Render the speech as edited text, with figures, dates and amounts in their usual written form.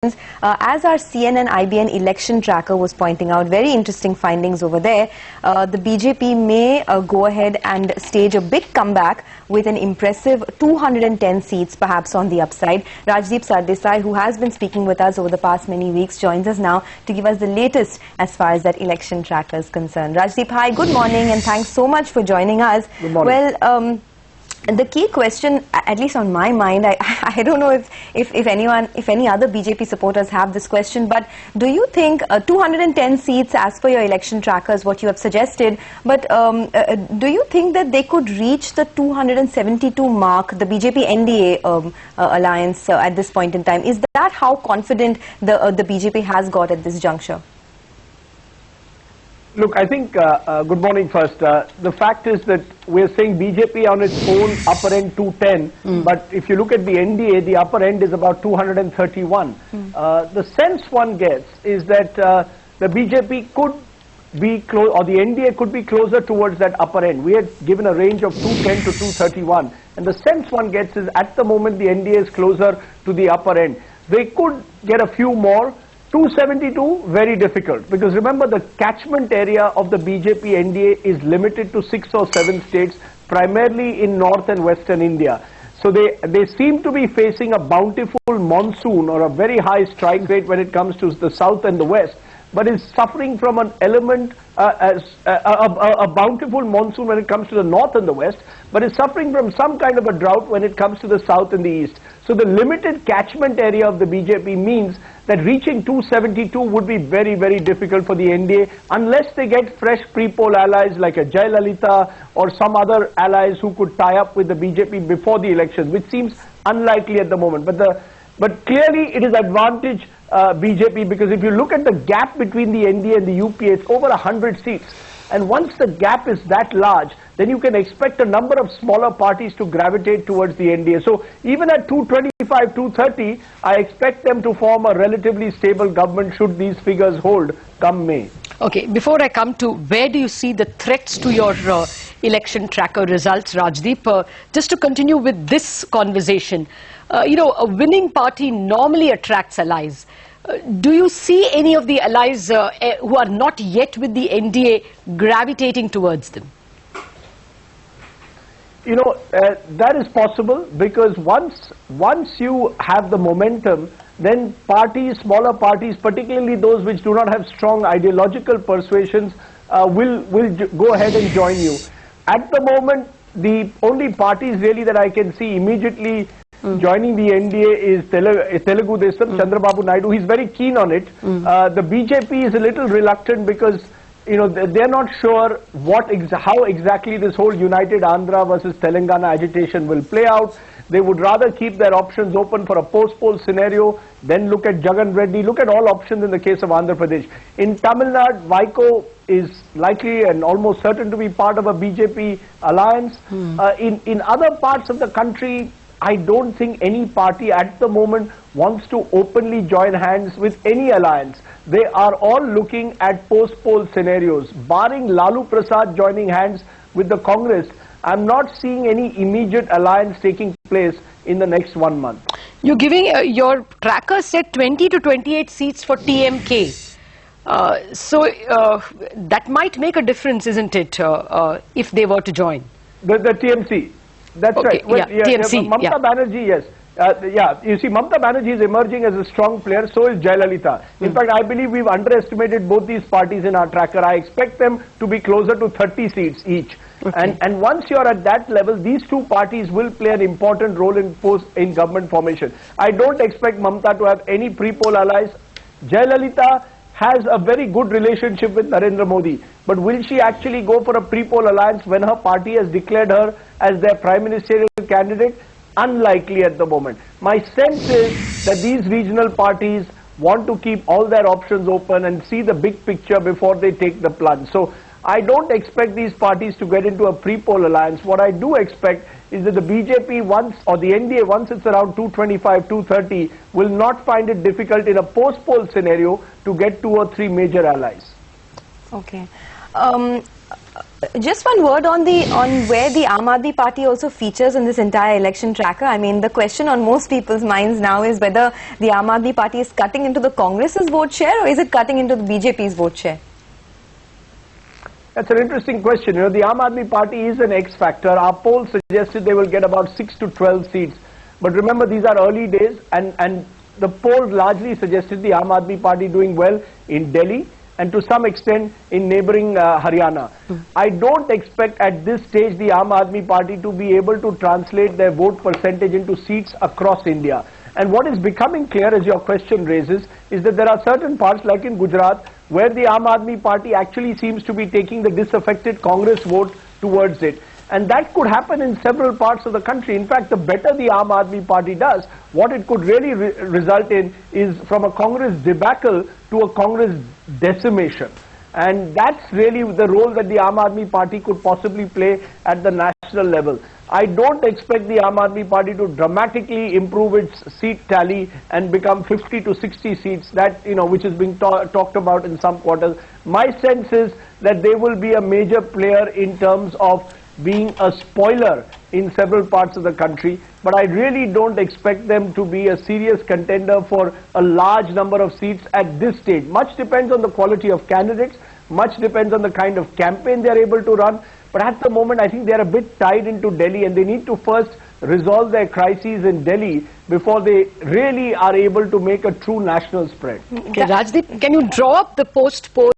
As our CNN IBN election tracker was pointing out, very interesting findings over there. The BJP may go ahead and stage a big comeback with an impressive 210 seats, perhaps on the upside. Rajdeep Sardesai, who has been speaking with us over the past many weeks, joins us now to give us the latest as far as that election tracker is concerned. Rajdeep, hi, good morning, and thanks so much for joining us. Good morning. Well, the key question, at least on my mind, I don't know if any other BJP supporters have this question, but do you think 210 seats as per your election trackers, what you have suggested, but do you think that they could reach the 272 mark, the BJP NDA alliance at this point in time? Is that how confident the BJP has got at this juncture? Look, I think, good morning first. The fact is that we're saying BJP on its own upper end 210, but if you look at the NDA, the upper end is about 231. The sense one gets is that the BJP could be close, or the NDA could be closer towards that upper end. We had given a range of 210 to 231, and the sense one gets is at the moment the NDA is closer to the upper end. They could get a few more. 272, very difficult, because remember the catchment area of the BJP NDA is limited to 6 or 7 states, primarily in north and western India. So they seem to be facing a bountiful monsoon or a very high strike rate when it comes to the south and the west, but is suffering from an element, a bountiful monsoon when it comes to the north and the west, but is suffering from some kind of a drought when it comes to the south and the east. So the limited catchment area of the BJP means that reaching 272 would be very, very difficult for the NDA unless they get fresh pre-poll allies like a Jayalalitha or some other allies who could tie up with the BJP before the elections, which seems unlikely at the moment. But clearly it is advantage BJP, because if you look at the gap between the NDA and the UPA, it's over 100 seats. And once the gap is that large, then you can expect a number of smaller parties to gravitate towards the NDA. So even at 225, 230, I expect them to form a relatively stable government should these figures hold come May. Okay, before I come to where do you see the threats to your election tracker results, Rajdeep, just to continue with this conversation, a winning party normally attracts allies. Do you see any of the allies who are not yet with the NDA gravitating towards them? That is possible, because once you have the momentum, then parties, smaller parties, particularly those which do not have strong ideological persuasions, will go ahead and join you. At the moment, the only parties really that I can see immediately joining the NDA is Telugu Desam, Chandrababu Naidu. He's very keen on it. The BJP is a little reluctant because they're not sure how exactly this whole United Andhra versus Telangana agitation will play out. They would rather keep their options open for a post-poll scenario, then look at Jagan Reddy, look at all options in the case of Andhra Pradesh. In Tamil Nadu, Vaiko is likely and almost certain to be part of a BJP alliance. In other parts of the country, I don't think any party at the moment wants to openly join hands with any alliance. They are all looking at post-poll scenarios. Barring Lalu Prasad joining hands with the Congress, I'm not seeing any immediate alliance taking place in the next 1 month. You're giving, your tracker said 20 to 28 seats for TMK. So that might make a difference, isn't it, if they were to join? The TMC. That's okay, right. Well, TMC. Mamata Banerjee, yes. You see, Mamata Banerjee is emerging as a strong player, so is Jayalalitha. In fact, I believe we've underestimated both these parties in our tracker. I expect them to be closer to 30 seats each. Okay. And once you're at that level, these two parties will play an important role in government formation. I don't expect Mamata to have any pre-poll allies. Jayalalitha has a very good relationship with Narendra Modi. But will she actually go for a pre-poll alliance when her party has declared her as their prime ministerial candidate? Unlikely at the moment. My sense is that these regional parties want to keep all their options open and see the big picture before they take the plunge. So I don't expect these parties to get into a pre-poll alliance. What I do expect is that the BJP or the NDA, once it's around 225, 230, will not find it difficult in a post-poll scenario to get 2 or 3 major allies. Okay. Just one word on where the Aam Aadmi Party also features in this entire election tracker. I mean, the question on most people's minds now is whether the Aam Aadmi Party is cutting into the Congress's vote share, or is it cutting into the BJP's vote share? That's an interesting question. You know, the Aam Aadmi Party is an X factor. Our poll suggested they will get about 6 to 12 seats. But remember, these are early days, and the polls largely suggested the Aam Aadmi Party doing well in Delhi and to some extent in neighboring Haryana. I don't expect at this stage the Aam Aadmi Party to be able to translate their vote percentage into seats across India. And what is becoming clear, as your question raises, is that there are certain parts like in Gujarat where the Aam Aadmi Party actually seems to be taking the disaffected Congress vote towards it. And that could happen in several parts of the country. In fact, the better the Aam Aadmi Party does, what it could really result in is from a Congress debacle to a Congress decimation. And that's really the role that the Aam Aadmi Party could possibly play at the national level. I don't expect the Aam Aadmi Party to dramatically improve its seat tally and become 50 to 60 seats, that, you know, which is being talked about in some quarters. My sense is that they will be a major player in terms of being a spoiler in several parts of the country, but I really don't expect them to be a serious contender for a large number of seats at this stage. Much depends on the quality of candidates, much depends on the kind of campaign they are able to run, but at the moment I think they are a bit tied into Delhi, and they need to first resolve their crises in Delhi before they really are able to make a true national spread. Okay, Rajdeep, can you draw up the post-poll